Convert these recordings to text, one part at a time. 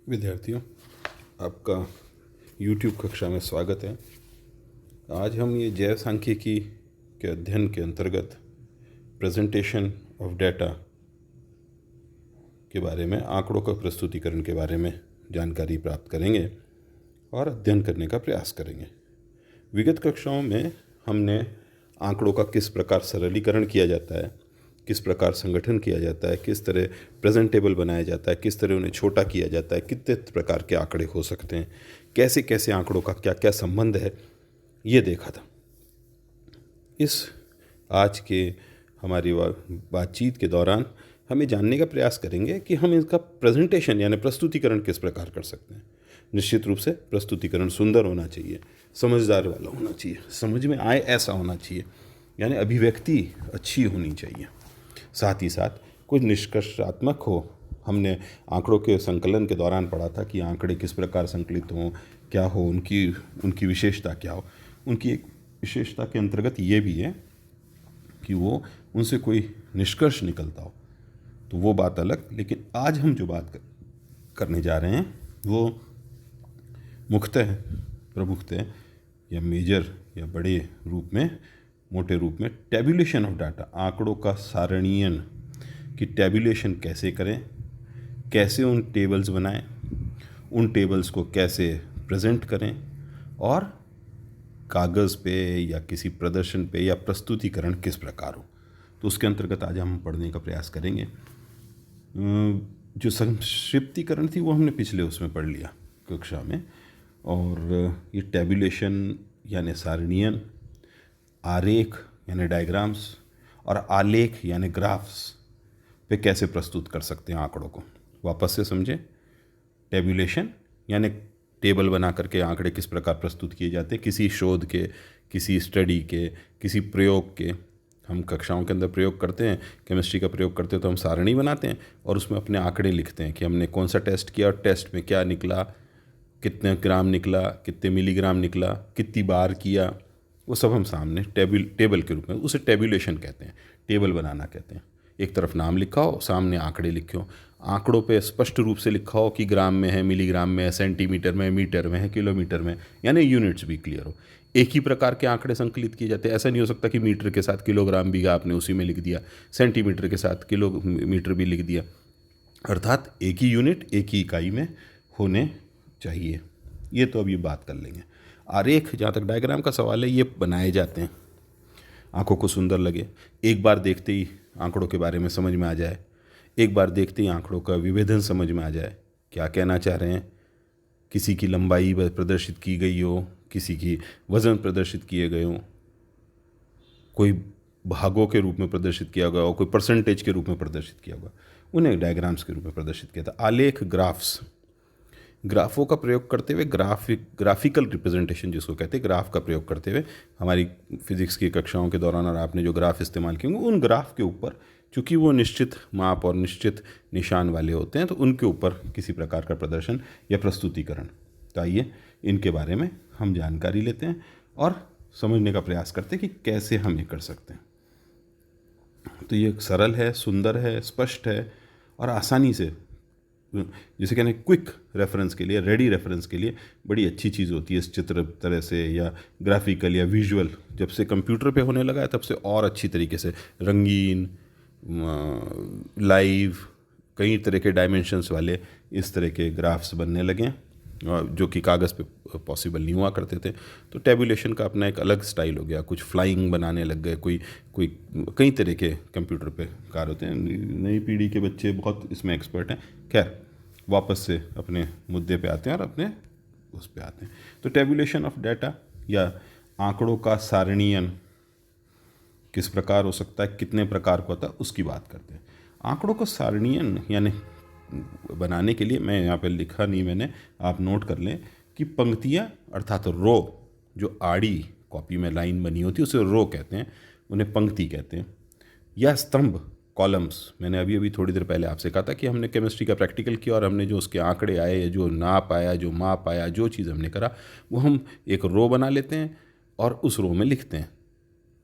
विद्यार्थियों, आपका YouTube कक्षा में स्वागत है। आज हम ये जैव सांख्यिकी के अध्ययन के अंतर्गत प्रेजेंटेशन ऑफ डाटा के बारे में, आंकड़ों का प्रस्तुतिकरण के बारे में जानकारी प्राप्त करेंगे और अध्ययन करने का प्रयास करेंगे। विगत कक्षाओं में हमने आंकड़ों का किस प्रकार सरलीकरण किया जाता है, किस प्रकार संगठन किया जाता है, किस तरह प्रेजेंटेबल बनाया जाता है, किस तरह उन्हें छोटा किया जाता है, कितने प्रकार के आंकड़े हो सकते हैं, कैसे कैसे आंकड़ों का क्या क्या संबंध है, ये देखा था। इस आज के हमारी बातचीत के दौरान हमें जानने का प्रयास करेंगे कि हम इसका प्रेजेंटेशन यानी प्रस्तुतिकरण किस प्रकार कर सकते हैं। निश्चित रूप से प्रस्तुतिकरण सुंदर होना चाहिए, समझदार वाला होना चाहिए, समझ में आए ऐसा होना चाहिए, यानी अभिव्यक्ति अच्छी होनी चाहिए। साथ ही साथ कुछ निष्कर्षात्मक हो। हमने आंकड़ों के संकलन के दौरान पढ़ा था कि आंकड़े किस प्रकार संकलित हों, क्या हो, उनकी विशेषता क्या हो। उनकी एक विशेषता के अंतर्गत ये भी है कि वो उनसे कोई निष्कर्ष निकलता हो, तो वो बात अलग। लेकिन आज हम जो बात करने जा रहे हैं वो मुख्यतः प्रमुखतः या मेजर या बड़े रूप में, मोटे रूप में टैब्यूलेशन ऑफ डाटा, आंकड़ों का सारणीयन कि टैब्यूलेशन कैसे करें, कैसे उन टेबल्स बनाएं, उन टेबल्स को कैसे प्रेजेंट करें और कागज़ पे या किसी प्रदर्शन पे या प्रस्तुतिकरण किस प्रकार हो। तो उसके अंतर्गत आज हम पढ़ने का प्रयास करेंगे। जो संक्षिप्तीकरण थी वो हमने पिछले उसमें पढ़ लिया कक्षा में। और ये टैब्यूलेशन यानी सारणीयन, आरेख यानी डायग्राम्स और आलेख यानी ग्राफ्स पे कैसे प्रस्तुत कर सकते हैं आंकड़ों को। वापस से समझें, टैब्यूलेशन यानी टेबल बना करके आंकड़े किस प्रकार प्रस्तुत किए जाते हैं, किसी शोध के, किसी स्टडी के, किसी प्रयोग के। हम कक्षाओं के अंदर प्रयोग करते हैं, केमिस्ट्री का प्रयोग करते हैं तो हम सारणी बनाते हैं और उसमें अपने आंकड़े लिखते हैं कि हमने कौन सा टेस्ट किया और टेस्ट में क्या निकला, कितने ग्राम निकला, कितने मिलीग्राम निकला, कितनी बार किया, वो सब हम सामने टेबल के रूप में, उसे टैब्यूलेशन कहते हैं, टेबल बनाना कहते हैं। एक तरफ नाम लिखा हो, सामने आंकड़े लिखे हो, आंकड़ों पे स्पष्ट रूप से लिखा हो कि ग्राम में है, मिलीग्राम में है, सेंटीमीटर में है, मीटर में है, किलोमीटर में, यानी यूनिट्स भी क्लियर हो। एक ही प्रकार के आंकड़े संकलित किए जाते हैं। ऐसा नहीं हो सकता कि मीटर के साथ किलोग्राम भी आपने उसी में लिख दिया, सेंटीमीटर के साथ किलोमीटर भी लिख दिया। अर्थात एक ही यूनिट, एक ही इकाई में होने चाहिए। ये तो अभी बात कर लेंगे। आरेख, जहाँ तक डायग्राम का सवाल है, ये बनाए जाते हैं आंखों को सुंदर लगे, एक बार देखते ही आंकड़ों के बारे में समझ में आ जाए, एक बार देखते ही आंकड़ों का विभेदन समझ में आ जाए, क्या कहना चाह रहे हैं। किसी की लंबाई प्रदर्शित की गई हो, किसी की वज़न प्रदर्शित किए गए हों, कोई भागों के रूप में प्रदर्शित किया गया हो, कोई परसेंटेज के रूप में प्रदर्शित किया होगा, उन्हें डायग्राम्स के रूप में प्रदर्शित किया था। आलेख, ग्राफ्स, ग्राफों का प्रयोग करते हुए, ग्राफिकल रिप्रेजेंटेशन जिसको कहते हैं, ग्राफ का प्रयोग करते हुए हमारी फिजिक्स की कक्षाओं के दौरान और आपने जो ग्राफ इस्तेमाल किए होंगे, उन ग्राफ के ऊपर, चूँकि वो निश्चित माप और निश्चित निशान वाले होते हैं, तो उनके ऊपर किसी प्रकार का प्रदर्शन या प्रस्तुतिकरण। तो आइए इनके बारे में हम जानकारी लेते हैं और समझने का प्रयास करते हैं कि कैसे हम ये कर सकते हैं। तो ये सरल है, सुंदर है, स्पष्ट है और आसानी से, जिसे कहने क्विक रेफरेंस के लिए, रेडी रेफरेंस के लिए बड़ी अच्छी चीज़ होती है। इस चित्र तरह से या ग्राफिकल या विजुअल जब से कंप्यूटर पे होने लगा है, तब से और अच्छी तरीके से रंगीन, लाइव, कई तरह के डायमेंशंस वाले इस तरह के ग्राफ्स बनने लगे हैं, जो कि कागज़ पे पॉसिबल नहीं हुआ करते थे। तो टैब्यूलेशन का अपना एक अलग स्टाइल हो गया। कुछ फ्लाइंग बनाने लग गए, कोई कई तरह के कंप्यूटर पे कार्य होते हैं। नई पीढ़ी के बच्चे बहुत इसमें एक्सपर्ट हैं। खैर, वापस से अपने मुद्दे पे आते हैं और अपने उस पे आते हैं। तो टैब्यूलेशन ऑफ डाटा या आंकड़ों का सारणीयन किस प्रकार हो सकता है, कितने प्रकार का होता है, उसकी बात करते हैं। आंकड़ों को सारणीयन यानी बनाने के लिए, मैं यहाँ पे लिखा नहीं मैंने, आप नोट कर लें कि पंक्तियाँ अर्थात रो, जो आड़ी कॉपी में लाइन बनी होती है उसे रो कहते हैं, उन्हें पंक्ति कहते हैं। या स्तंभ, कॉलम्स, मैंने अभी अभी थोड़ी देर पहले आपसे कहा था कि हमने केमिस्ट्री का प्रैक्टिकल किया और हमने जो उसके आंकड़े आए, जो नाप आया, जो माप आया, जो चीज़ हमने करा, वो हम एक रो बना लेते हैं और उस रो में लिखते हैं।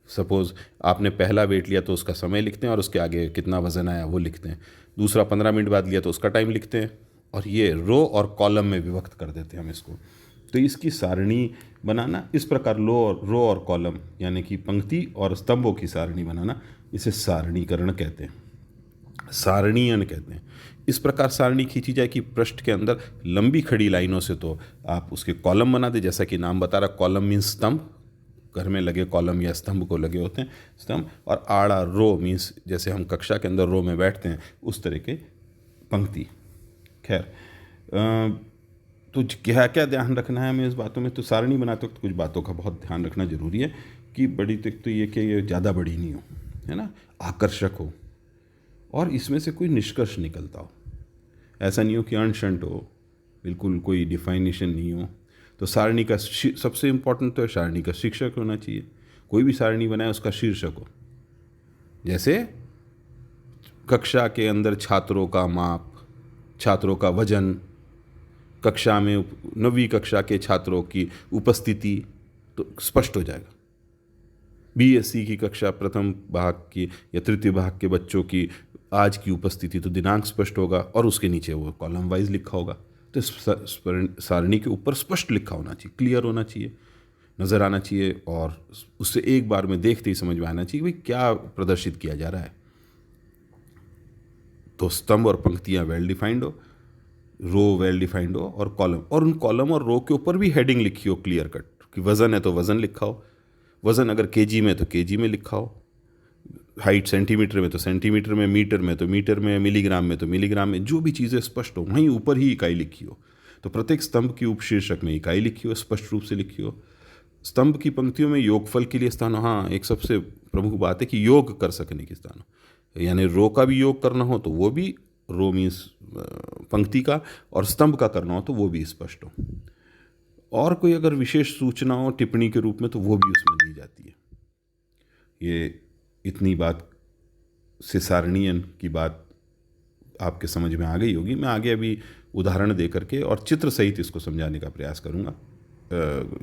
सपोज़ आपने पहला वेट लिया तो उसका समय लिखते हैं और उसके आगे कितना वज़न आया वो लिखते हैं। दूसरा 15 मिनट बाद लिया तो उसका टाइम लिखते हैं और ये रो और कॉलम में विभक्त कर देते हैं हम इसको। तो इसकी सारणी बनाना इस प्रकार, रो और कॉलम यानी कि पंक्ति और स्तंभों की सारणी बनाना, इसे सारणीकरण कहते हैं, सारणीयन कहते हैं। इस प्रकार सारणी खींची जाए कि पृष्ठ के अंदर लंबी खड़ी लाइनों से तो आप उसके कॉलम बना दे, जैसा कि नाम बता रहा, कॉलम मीन्स स्तंभ, घर में लगे कॉलम या स्तंभ को लगे होते हैं स्तंभ, और आड़ा रो मीन्स जैसे हम कक्षा के अंदर रो में बैठते हैं उस तरह के पंक्ति। खैर, तो क्या क्या ध्यान रखना है हमें इस बातों में? तो सारणी बनाते वक्त कुछ बातों का बहुत ध्यान रखना जरूरी है कि बड़ी तो ये कि ये ज़्यादा बड़ी नहीं हो, है ना, आकर्षक हो, और इसमें से कोई निष्कर्ष निकलता हो। ऐसा नहीं हो कि अनशंट हो, बिल्कुल कोई डिफाइनेशन नहीं हो। तो सारणी का सबसे इम्पोर्टेंट तो है सारणी का शीर्षक होना चाहिए। कोई भी सारणी बनाए उसका शीर्षक हो, जैसे कक्षा के अंदर छात्रों का माप, छात्रों का वजन, कक्षा में 9वीं कक्षा के छात्रों की उपस्थिति, तो स्पष्ट हो जाएगा। बीएससी की कक्षा प्रथम भाग की या तृतीय भाग के बच्चों की आज की उपस्थिति, तो दिनांक स्पष्ट होगा और उसके नीचे वो कॉलम वाइज लिखा होगा। तो सारणी के ऊपर स्पष्ट लिखा होना चाहिए, क्लियर होना चाहिए, नज़र आना चाहिए, और उससे एक बार में देखते ही समझ में आना चाहिए भाई क्या प्रदर्शित किया जा रहा है। तो स्तंभ और पंक्तियाँ वेल डिफाइंड हो, रो वेल डिफाइंड हो, और कॉलम, और उन कॉलम और रो के ऊपर भी हेडिंग लिखी हो क्लियर कट, कि वज़न है तो वज़न लिखा हो, वज़न अगर केजी में तो केजी में लिखा हो, हाइट सेंटीमीटर में तो सेंटीमीटर में, मीटर में तो मीटर में, मिलीग्राम में तो मिलीग्राम में, जो भी चीज़ें स्पष्ट हो वहीं ऊपर ही इकाई लिखी हो। तो प्रत्येक स्तंभ की उपशीर्षक में इकाई लिखी हो, स्पष्ट रूप से लिखी हो। स्तंभ की पंक्तियों में योगफल के लिए स्थान हो। हाँ, एक सबसे प्रमुख बात है कि योग कर सकने की स्थान हो, यानी रो का भी योग करना हो तो वो भी, रो मीन्स पंक्ति का, और स्तंभ का करना हो तो वो भी स्पष्ट हो। और कोई अगर विशेष सूचना हो टिप्पणी के रूप में तो वो भी उसमें दी जाती है। ये इतनी बात से सारणीयन की बात आपके समझ में आ गई होगी। मैं आगे अभी उदाहरण दे करके और चित्र सहित इसको समझाने का प्रयास करूँगा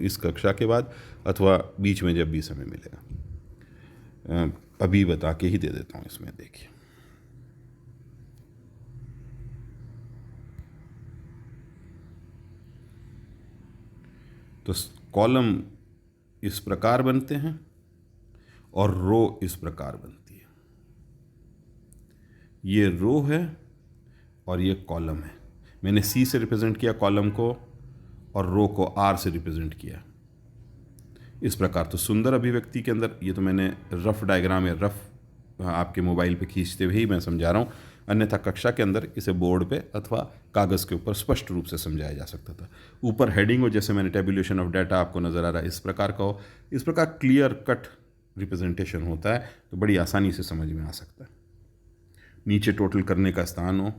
इस कक्षा के बाद, अथवा बीच में जब भी समय मिलेगा। अभी बता के ही दे देता हूँ इसमें, देखिए। तो कॉलम इस प्रकार बनते हैं और रो इस प्रकार बनती है। ये रो है और ये कॉलम है। मैंने सी से रिप्रेजेंट किया कॉलम को और रो को आर से रिप्रेजेंट किया इस प्रकार। तो सुंदर अभिव्यक्ति के अंदर, ये तो मैंने रफ डायग्राम या रफ आपके मोबाइल पे खींचते हुए ही मैं समझा रहा हूँ, अन्यथा कक्षा के अंदर इसे बोर्ड पे अथवा कागज़ के ऊपर स्पष्ट रूप से समझाया जा सकता था। ऊपर हेडिंग हो, जैसे मैंने टेबुलेशन ऑफ डाटा आपको नज़र आ रहा है, इस प्रकार का हो, इस प्रकार क्लियर कट रिप्रेजेंटेशन होता है तो बड़ी आसानी से समझ में आ सकता है। नीचे टोटल करने का स्थान हो,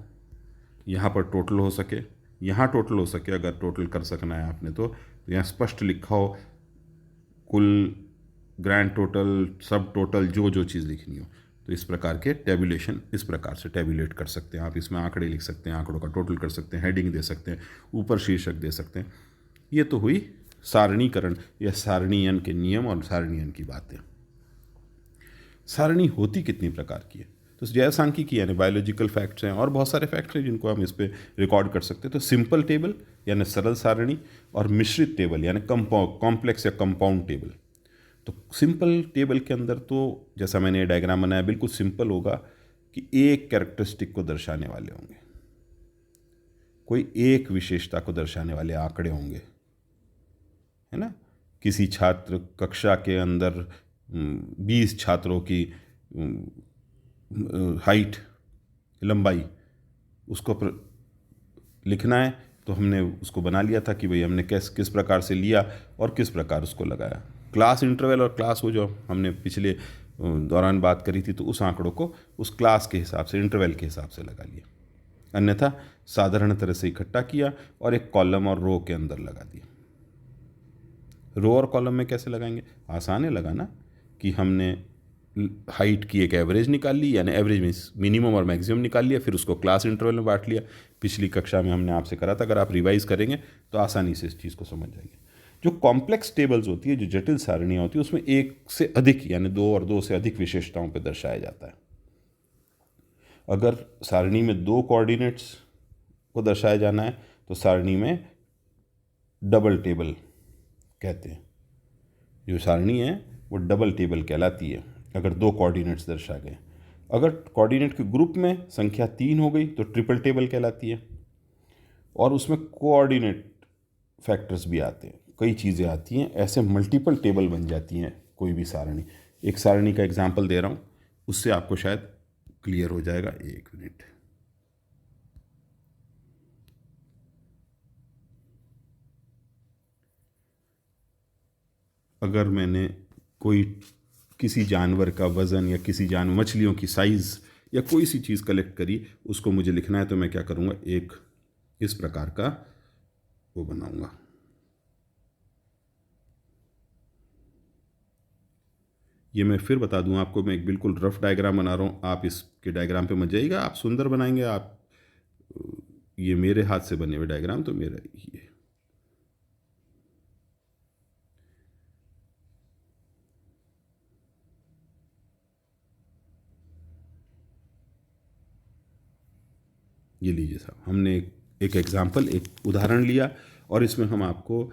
यहाँ पर टोटल हो सके, यहाँ टोटल हो सके, अगर टोटल कर सकना है आपने तो यहाँ स्पष्ट लिखा हो कुल, ग्रैंड टोटल, सब टोटल, जो जो चीज़ लिखनी हो। तो इस प्रकार के टेबुलेशन इस प्रकार से टेबुलेट कर सकते हैं आप। इसमें आंकड़े लिख सकते हैं, आंकड़ों का टोटल कर सकते हैं, हेडिंग दे सकते हैं, ऊपर शीर्षक दे सकते हैं। ये तो हुई सारणीकरण या सारणीयन के नियम और सारणीयन की बातें। सारणी होती कितनी प्रकार की है? तो जैव सांख्यिकी यानी बायोलॉजिकल फैक्ट्स हैं, और बहुत सारे फैक्ट्स हैं जिनको हम इस पर रिकॉर्ड कर सकते हैं। तो सिंपल टेबल यानी सरल सारणी, और मिश्रित टेबल यानी कॉम्प्लेक्स या कंपाउंड टेबल। तो सिंपल टेबल के अंदर तो जैसा मैंने ये डायग्राम बनाया बिल्कुल सिंपल होगा कि एक कैरेक्टरिस्टिक को दर्शाने वाले होंगे, कोई एक विशेषता को दर्शाने वाले आंकड़े होंगे, है ना। किसी छात्र कक्षा के अंदर 20 छात्रों की हाइट, लंबाई, उसको लिखना है तो हमने उसको बना लिया था कि भाई हमने किस प्रकार से लिया और किस प्रकार उसको लगाया। क्लास इंटरवल और क्लास वो जो हमने पिछले दौरान बात करी थी, तो उस आंकड़ों को उस क्लास के हिसाब से, इंटरवल के हिसाब से लगा लिया, अन्यथा साधारण तरह से इकट्ठा किया और एक कॉलम और रो के अंदर लगा दिया। रो और कॉलम में कैसे लगाएंगे? आसान है लगाना, कि हमने हाइट की एक एवरेज निकाल ली, यानी एवरेज मीन्स मिनिमम और मैक्सिमम निकाल लिया, फिर उसको क्लास इंटरवल में बांट लिया। पिछली कक्षा में हमने आपसे करा था, अगर आप रिवाइज करेंगे तो आसानी से इस चीज़ को समझ जाएंगे। जो कॉम्प्लेक्स टेबल्स होती है, जो जटिल सारणियाँ होती है, उसमें एक से अधिक यानी 2 और 2 से अधिक विशेषताओं पर दर्शाया जाता है। अगर सारणी में 2 कोऑर्डिनेट्स को दर्शाया जाना है तो सारणी में डबल टेबल कहते हैं। जो सारणी है वो डबल टेबल कहलाती है अगर दो कोऑर्डिनेट्स दर्शा गए। अगर कोऑर्डिनेट के ग्रुप में संख्या 3 हो गई तो ट्रिपल टेबल कहलाती है। और उसमें कोऑर्डिनेट फैक्टर्स भी आते हैं, कई चीज़ें आती हैं, ऐसे मल्टीपल टेबल बन जाती हैं कोई भी सारणी। एक सारणी का एग्जांपल दे रहा हूँ, उससे आपको शायद क्लियर हो जाएगा। एक मिनट। अगर मैंने कोई किसी जानवर का वज़न या किसी जानवर मछलियों की साइज़ या कोई सी चीज़ कलेक्ट करी, उसको मुझे लिखना है तो मैं क्या करूँगा, एक इस प्रकार का वो बनाऊँगा। ये मैं फिर बता दूं आपको, मैं एक बिल्कुल रफ डायग्राम बना रहा हूँ, आप इसके डायग्राम पे मत जाइएगा, आप सुंदर बनाएंगे। आप ये मेरे हाथ से बने हुए डायग्राम तो मेरा ये लीजिए साहब, हमने एक एग्जाम्पल, एक उदाहरण लिया और इसमें हम आपको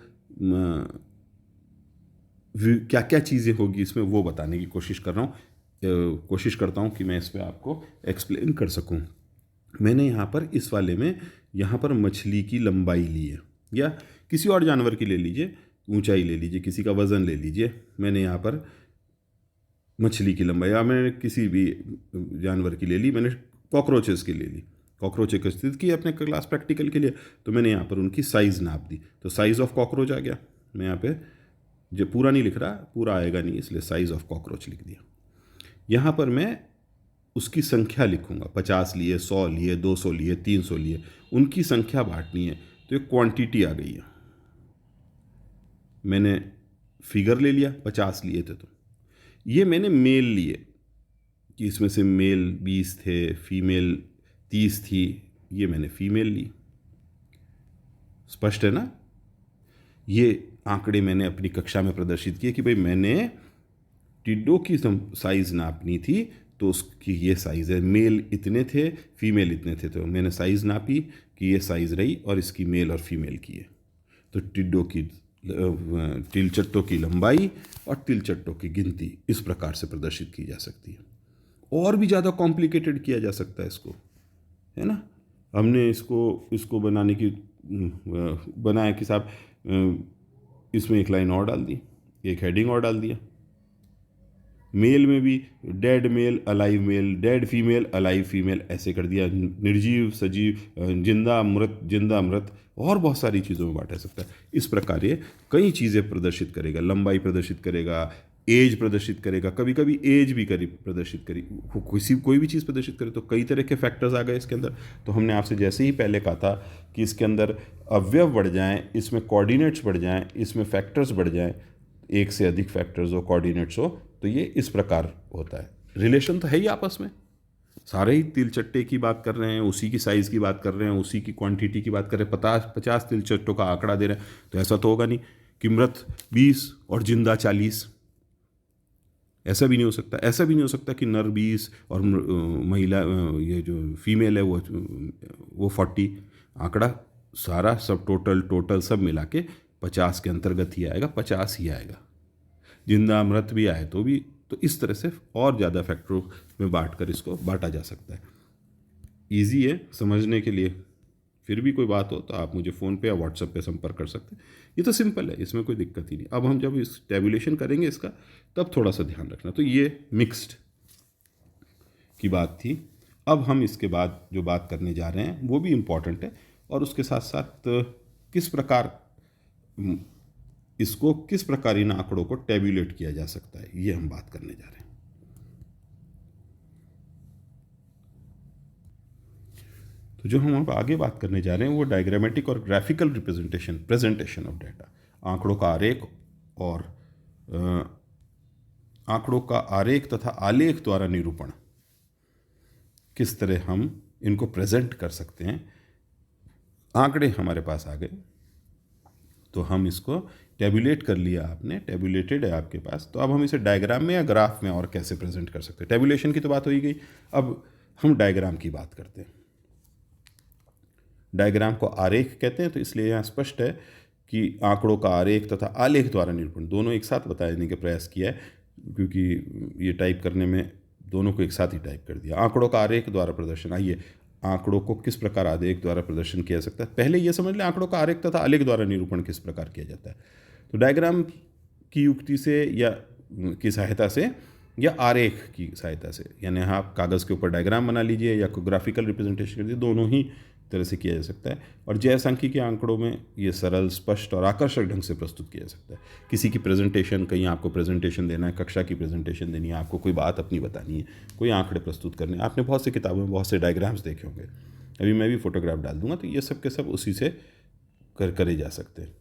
क्या क्या चीज़ें होगी इसमें वो बताने की कोशिश कर रहा हूँ। कोशिश करता हूँ कि मैं इस पर आपको एक्सप्लेन कर सकूँ। मैंने यहाँ पर इस वाले में यहाँ पर मछली की लंबाई ली है, या किसी और जानवर की ले लीजिए, ऊंचाई ले लीजिए, किसी का वज़न ले लीजिए। मैंने यहाँ पर मछली की लंबाई, या मैंने किसी भी जानवर की ले ली, मैंने कॉकरोचेस की ले ली, कॉकरोच एकत्रित की अपने क्लास प्रैक्टिकल के लिए, तो मैंने यहाँ पर उनकी साइज़ नाप दी। तो साइज़ ऑफ कॉकरोच आ गया। मैं यहाँ पे जो पूरा नहीं लिख रहा, पूरा आएगा नहीं, इसलिए साइज़ ऑफ कॉकरोच लिख दिया। यहाँ पर मैं उसकी संख्या लिखूंगा, 50 लिए, 100 लिए, 200 लिए, 300 लिए, उनकी संख्या बांटनी है। तो एक क्वांटिटी आ गई है। मैंने फिगर ले लिया, 50 लिए थे तो ये मैंने मेल लिए कि इसमें से मेल 20 थे, फीमेल 30 थी, ये मैंने फीमेल ली। स्पष्ट है ना? ये आंकड़े मैंने अपनी कक्षा में प्रदर्शित किए कि भाई मैंने टिड्डों की साइज़ नापनी थी तो उसकी ये साइज़ है, मेल इतने थे, फीमेल इतने थे, तो मैंने साइज़ नापी कि ये साइज़ रही और इसकी मेल और फीमेल की है। तो टिड्डों की तिलचट्टों की लंबाई और तिलचट्टों की गिनती इस प्रकार से प्रदर्शित की जा सकती है। और भी ज़्यादा कॉम्प्लिकेटेड किया जा सकता है इसको, है ना? हमने इसको बनाने की बनाया कि साहब इसमें एक लाइन और डाल दी, एक हेडिंग और डाल दिया। मेल में भी dead male alive male, dead female alive female, ऐसे कर दिया। निर्जीव सजीव, जिंदा मृत, जिंदा मृत, और बहुत सारी चीज़ों में बांटा सकता है। इस प्रकार ये कई चीज़ें प्रदर्शित करेगा, लंबाई प्रदर्शित करेगा, एज प्रदर्शित करेगा, कभी कभी एज भी प्रदर्शित करी, कोई भी चीज़ प्रदर्शित करे। तो कई तरह के फैक्टर्स आ गए इसके अंदर। तो हमने आपसे जैसे ही पहले कहा था कि इसके अंदर अवयव बढ़ जाएं, इसमें कोऑर्डिनेट्स बढ़ जाएं, इसमें फैक्टर्स बढ़ जाएं, एक से अधिक फैक्टर्स हो, कोऑर्डिनेट्स हो, तो ये इस प्रकार होता है। रिलेशन तो है ही आपस में, सारे ही तिलचट्टे की बात कर रहे हैं, उसी की साइज़ की बात कर रहे हैं, उसी की क्वांटिटी की बात कर रहे हैं, 50 तिलचट्टों का आंकड़ा दे रहे हैं, तो ऐसा तो होगा नहीं कि मृत 20 और जिंदा 40। ऐसा भी नहीं हो सकता। ऐसा भी नहीं हो सकता कि नर 20 और महिला ये जो फीमेल है वो 40। आंकड़ा सारा सब टोटल सब मिला के 50 के अंतर्गत ही आएगा, 50 ही आएगा। जिंदा मृत भी आए तो भी, तो इस तरह से और ज़्यादा फैक्टरों में बांट कर इसको बांटा जा सकता है। ईजी है समझने के लिए। फिर भी कोई बात हो तो आप मुझे फ़ोन पे या व्हाट्सएप पे संपर्क कर सकते हैं। ये तो सिंपल है, इसमें कोई दिक्कत ही नहीं। अब हम जब इस टेबुलेशन करेंगे इसका, तब थोड़ा सा ध्यान रखना। तो ये मिक्स्ड की बात थी। अब हम इसके बाद जो बात करने जा रहे हैं वो भी इम्पॉर्टेंट है, और उसके साथ साथ किस प्रकार इन आंकड़ों को टेबुलेट किया जा सकता है, ये हम बात करने जा रहे हैं। तो जो हम अब आगे बात करने जा रहे हैं वो डायग्रामेटिक और ग्राफिकल प्रेजेंटेशन ऑफ डाटा। आंकड़ों का आरेख और आंकड़ों का आरेख तथा आलेख द्वारा निरूपण, किस तरह हम इनको प्रेजेंट कर सकते हैं। आंकड़े हमारे पास आ गए तो हम इसको टेबुलेट कर लिया, आपने टेबुलेटेड है आपके पास, तो अब हम इसे डायग्राम में या ग्राफ में और कैसे प्रेजेंट कर सकते हैं। टेबुलेशन की तो बात हो ही गई, अब हम डायग्राम की बात करते हैं। डायग्राम को आरेख कहते हैं, तो इसलिए यहाँ स्पष्ट है कि आंकड़ों का आरेख तथा आलेख द्वारा निरूपण दोनों एक साथ बताने का प्रयास किया है, क्योंकि ये टाइप करने में दोनों को एक साथ ही टाइप कर दिया। आंकड़ों का आरेख द्वारा प्रदर्शन। आइए, आंकड़ों को किस प्रकार आरेख द्वारा प्रदर्शन किया जा सकता है, पहले ये समझ लें आंकड़ों का आरेख तथा आलेख द्वारा निरूपण किस प्रकार किया जाता है। तो डायग्राम की युक्ति से या की सहायता से या आरेख की सहायता से, यानी आप कागज़ के ऊपर डायग्राम बना लीजिए या कोई ग्राफिकल रिप्रेजेंटेशन कर दीजिए, दोनों ही तरह से किया जा सकता है। और जैव सांख्यिकी के आंकड़ों में ये सरल, स्पष्ट और आकर्षक ढंग से प्रस्तुत किया जा सकता है। किसी की प्रेजेंटेशन, कहीं आपको प्रेजेंटेशन देना है, कक्षा की प्रेजेंटेशन देनी है, आपको कोई बात अपनी बतानी है, कोई आंकड़े प्रस्तुत करने, आपने बहुत सी किताबों में बहुत से डायग्राम्स देखे होंगे, अभी मैं भी फोटोग्राफ डाल दूंगा, तो ये सब के सब उसी से करे जा सकते हैं।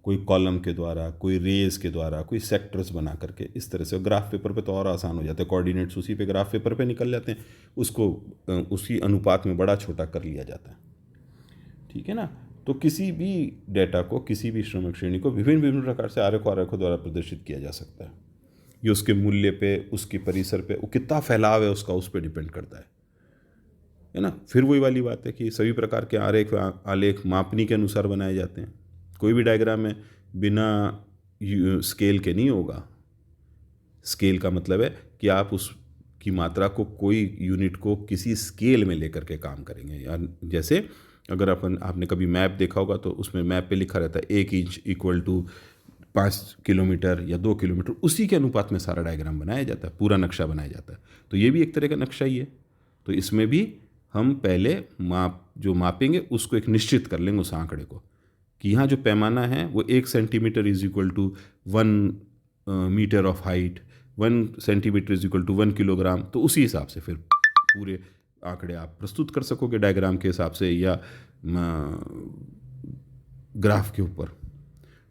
कोई कॉलम के द्वारा, कोई रेज के द्वारा, कोई सेक्टर्स बना करके, इस तरह से। ग्राफ पेपर पे तो और आसान हो जाता है, कोऑर्डिनेट्स उसी पे ग्राफ पेपर पे निकल जाते हैं, उसको उसी अनुपात में बड़ा छोटा कर लिया जाता है, ठीक है ना। तो किसी भी डेटा को, किसी भी श्रमिक श्रेणी को विभिन्न विभिन्न प्रकार से आरेखों आरेखों द्वारा प्रदर्शित किया जा सकता है। ये उसके मूल्य पे, उसके परिसर पे, वो कितना फैलाव है उसका, उस पर डिपेंड करता है ना। फिर वही वाली बात है कि सभी प्रकार के आरेख आलेख मापनी के अनुसार बनाए जाते हैं। कोई भी डायग्राम में बिना स्केल के नहीं होगा। स्केल का मतलब है कि आप उसकी मात्रा को, कोई यूनिट को किसी स्केल में लेकर के काम करेंगे। या जैसे अगर आपने कभी मैप देखा होगा तो उसमें मैप पे लिखा रहता है 1 इंच इक्वल टू 5 किलोमीटर या 2 किलोमीटर, उसी के अनुपात में सारा डायग्राम बनाया जाता है, पूरा नक्शा बनाया जाता है। तो ये भी एक तरह का नक्शा ही है। तो इसमें भी हम पहले जो मापेंगे उसको एक निश्चित कर लेंगे उस आंकड़े को, कि यहाँ जो पैमाना है वो 1 centimetre is equal to 1 metre of height, 1 centimetre is equal to 1 kilogram. तो उसी हिसाब से फिर पूरे आंकड़े आप प्रस्तुत कर सकोगे डायग्राम के हिसाब से या ग्राफ के ऊपर।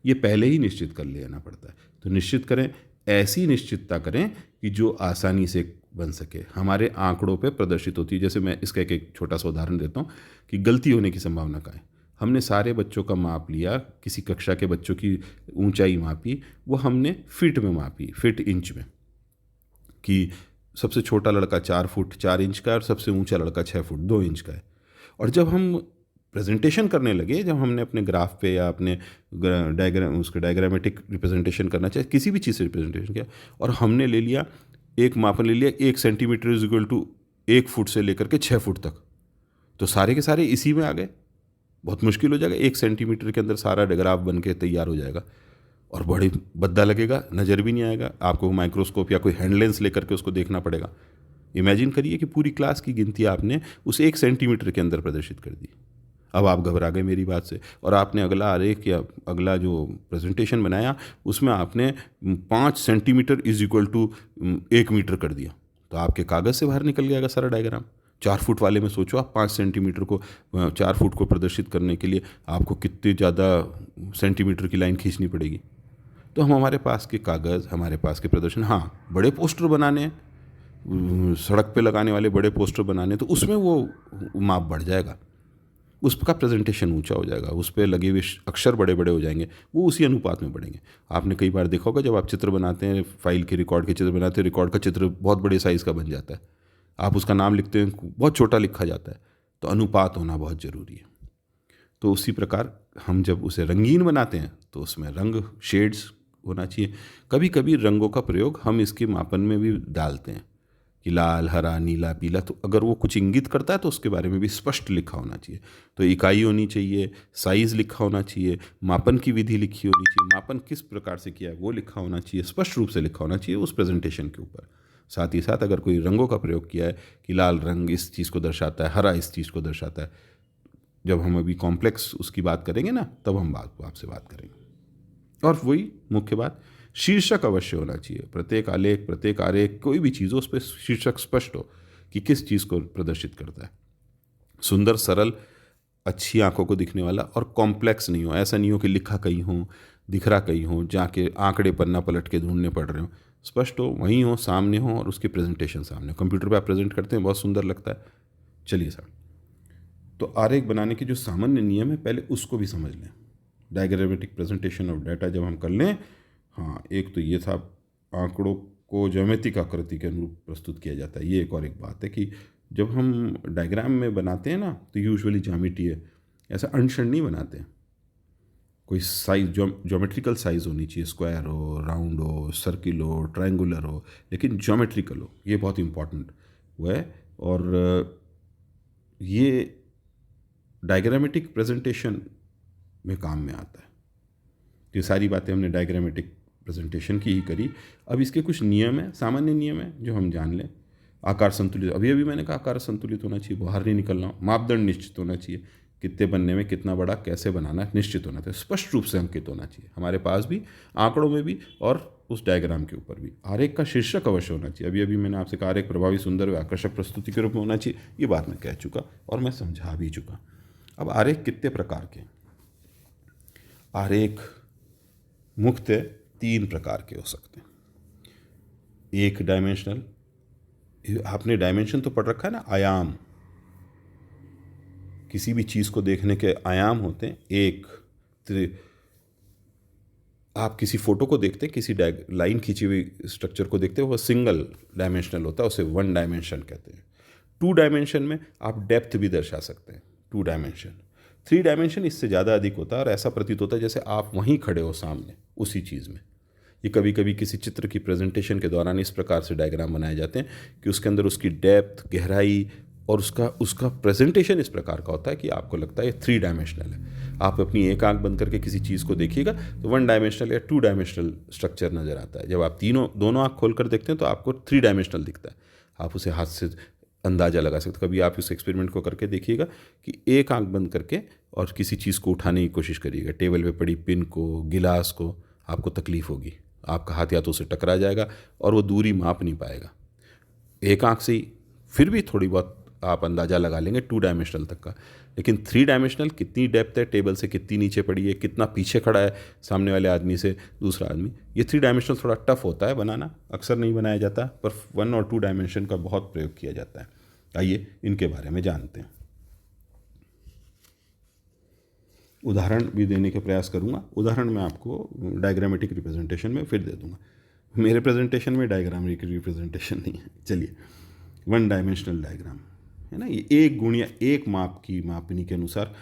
ये पहले ही निश्चित कर लेना पड़ता है। तो निश्चित करें, ऐसी निश्चितता करें कि जो आसानी से बन सके, हमारे आंकड़ों पे प्रदर्शित होती है। जैसे मैं इसका एक छोटा सा उदाहरण देता हूँ कि गलती होने की संभावना का है। हमने सारे बच्चों का माप लिया, किसी कक्षा के बच्चों की ऊंचाई मापी, वो हमने फिट में मापी, फिट इंच में, कि सबसे छोटा लड़का 4 फुट 4 इंच का है और सबसे ऊंचा लड़का 6 फुट 2 इंच का है। और जब हम प्रेजेंटेशन करने लगे, जब हमने अपने ग्राफ पे या अपने उसके डायग्रामेटिक रिप्रेजेंटेशन करना चाहे, किसी भी चीज़ से रिप्रेजेंटेशन किया, और हमने ले लिया एक मापन ले लिया 1 centimetre is equal to 1 foot से लेकर के 6 फुट तक, तो सारे के सारे इसी में आ गए। बहुत मुश्किल हो जाएगा, 1 सेंटीमीटर के अंदर सारा ग्राफ बन के तैयार हो जाएगा और बड़ी भद्दा लगेगा, नज़र भी नहीं आएगा। आपको माइक्रोस्कोप या कोई हैंड लेंस लेकर के उसको देखना पड़ेगा। इमेजिन करिए कि पूरी क्लास की गिनती आपने उस 1 सेंटीमीटर के अंदर प्रदर्शित कर दी। अब आप घबरा गए मेरी बात से, और आपने अगला आरेख या अगला जो प्रेजेंटेशन बनाया उसमें आपने 5 centimetre is equal to 1 metre कर दिया, तो आपके कागज़ से बाहर निकल जाएगा सारा डायग्राम। 4 फुट वाले में सोचो आप, 5 सेंटीमीटर को 4 फुट को प्रदर्शित करने के लिए आपको कितने ज़्यादा सेंटीमीटर की लाइन खींचनी पड़ेगी। तो हमारे पास के कागज़, हमारे पास के प्रदर्शन, हाँ बड़े पोस्टर बनाने हैं, सड़क पे लगाने वाले बड़े पोस्टर बनाने, तो उसमें वो माप बढ़ जाएगा, उसका प्रेजेंटेशन ऊंचा हो जाएगा, उस पर लगे हुए अक्षर बड़े बड़े हो जाएंगे, वो उसी अनुपात में बढ़ेंगे। आपने कई बार देखा होगा जब आप चित्र बनाते हैं, फाइल के रिकॉर्ड के चित्र बनाते हैं, रिकॉर्ड का चित्र बहुत बड़े साइज़ का बन जाता है, आप उसका नाम लिखते हैं बहुत छोटा लिखा जाता है। तो अनुपात होना बहुत ज़रूरी है। तो उसी प्रकार हम जब उसे रंगीन बनाते हैं तो उसमें रंग, शेड्स होना चाहिए। कभी कभी रंगों का प्रयोग हम इसके मापन में भी डालते हैं कि लाल, हरा, नीला, पीला, तो अगर वो कुछ इंगित करता है तो उसके बारे में भी स्पष्ट लिखा होना चाहिए। तो इकाई होनी चाहिए, साइज़ लिखा होना चाहिए, मापन की विधि लिखी होनी चाहिए, मापन किस प्रकार से किया है वो लिखा होना चाहिए, स्पष्ट रूप से लिखा होना चाहिए उस प्रेजेंटेशन के ऊपर। साथ ही साथ अगर कोई रंगों का प्रयोग किया है कि लाल रंग इस चीज़ को दर्शाता है, हरा इस चीज़ को दर्शाता है, जब हम अभी कॉम्प्लेक्स उसकी बात करेंगे ना, तब हम आपसे बात करेंगे। और वही मुख्य बात, शीर्षक अवश्य होना चाहिए। प्रत्येक आलेख, प्रत्येक आरेख, कोई भी चीज़ हो उस पर शीर्षक स्पष्ट हो कि किस चीज़ को प्रदर्शित करता है। सुंदर, सरल, अच्छी आंखों को दिखने वाला, और कॉम्प्लेक्स नहीं हो। ऐसा नहीं हो कि लिखा कहीं हो, दिख रहा कहीं हो, जाके आंकड़े पन्ना पलट के ढूंढने पड़ रहे हो। स्पष्ट हो, वहीं हो, सामने हो, और उसकी प्रेजेंटेशन सामने। कंप्यूटर पे आप प्रेजेंट करते हैं, बहुत सुंदर लगता है। चलिए सर, तो आरेख बनाने के जो सामान्य नियम है पहले उसको भी समझ लें। डायग्रामेटिक प्रेजेंटेशन ऑफ डाटा जब हम कर लें, हाँ, एक तो ये था आंकड़ों को ज्योमेट्रिक आकृति के अनुरूप प्रस्तुत किया जाता है। ये एक और एक बात है कि जब हम डायग्राम में बनाते हैं ना तो यूजुअली ज्यामिति है, ऐसा अंश नहीं बनाते हैं। कोई साइज ज्योमेट्रिकल साइज होनी चाहिए, स्क्वायर हो, राउंड हो, सर्किल हो, ट्रायंगुलर हो, लेकिन ज्योमेट्रिकल हो, ये बहुत इंपॉर्टेंट वो है। और ये डायग्रामेटिक प्रेजेंटेशन में काम में आता है। ये सारी बातें हमने डायग्रामेटिक प्रेजेंटेशन की ही करी। अब इसके कुछ नियम हैं, सामान्य नियम हैं जो हम जान लें। आकार संतुलित, अभी अभी मैंने कहा आकार संतुलित होना चाहिए, बाहर नहीं निकलना हो। मापदंड निश्चित होना चाहिए, कितने बनने में कितना बड़ा कैसे बनाना है निश्चित होना चाहिए, स्पष्ट रूप से अंकित होना चाहिए हमारे पास भी, आंकड़ों में भी और उस डायग्राम के ऊपर भी। आरेख का शीर्षक अवश्य होना चाहिए। अभी अभी मैंने आपसे कहा आरेख प्रभावी, सुंदर व आकर्षक प्रस्तुति के रूप में होना चाहिए, ये बात मैं कह चुका और मैं समझा भी चुका। अब आरेख कितने प्रकार के? आरेख मुख्यतः 3 प्रकार के हो सकते हैं। एक डायमेंशनल, आपने डायमेंशन तो पढ़ रखा है ना, आयाम, किसी भी चीज़ को देखने के आयाम होते हैं। एक, आप किसी फोटो को देखते हैं, किसी लाइन खींची हुई स्ट्रक्चर को देखते हैं, वो सिंगल डायमेंशनल होता है, उसे 1 डायमेंशन कहते हैं। 2 डायमेंशन में आप डेप्थ भी दर्शा सकते हैं, 2 डायमेंशन। 3 डायमेंशन इससे ज़्यादा अधिक होता है और ऐसा प्रतीत होता है जैसे आप वहीं खड़े हो सामने उसी चीज़ में। ये कभी कभी किसी चित्र की प्रेजेंटेशन के दौरान इस प्रकार से डायग्राम बनाए जाते हैं कि उसके अंदर उसकी डेप्थ, गहराई और उसका प्रेजेंटेशन इस प्रकार का होता है कि आपको लगता है ये 3 डायमेंशनल है। आप अपनी एक आंख बंद करके किसी चीज़ को देखिएगा तो 1 डायमेंशनल या 2 डायमेंशनल स्ट्रक्चर नज़र आता है। जब आप दोनों आंख खोल कर देखते हैं तो आपको 3 डायमेंशनल दिखता है। आप उसे हाथ से अंदाज़ा लगा सकते। कभी आप इस एक्सपेरिमेंट को करके देखिएगा कि एक आंख बंद करके और किसी चीज़ को उठाने की कोशिश करिएगा, टेबल पे पड़ी पिन को, गिलास को, आपको तकलीफ़ होगी। आपका हाथ या तो उसे टकरा जाएगा और वो दूरी माप नहीं पाएगा। एक आंख से ही फिर भी थोड़ी बहुत आप अंदाज़ा लगा लेंगे 2 डायमेंशनल तक का, लेकिन 3 डायमेंशनल कितनी डेप्थ है, टेबल से कितनी नीचे पड़ी है, कितना पीछे खड़ा है सामने वाले आदमी से दूसरा आदमी, ये 3 डायमेंशनल थोड़ा टफ होता है बनाना, अक्सर नहीं बनाया जाता, पर 1 और 2 डायमेंशन का बहुत प्रयोग किया जाता है। आइए इनके बारे में जानते हैं। उदाहरण भी देने के प्रयास करूंगा। उदाहरण मैं आपको डायग्रामेटिक रिप्रेजेंटेशन में फिर दे दूंगा। मेरे प्रेजेंटेशन में डायग्रामेटिक रिप्रेजेंटेशन नहीं है। चलिए, 1 डायमेंशनल डायग्राम है ना, ये 1 गुणिया 1 माप की मापनी के अनुसार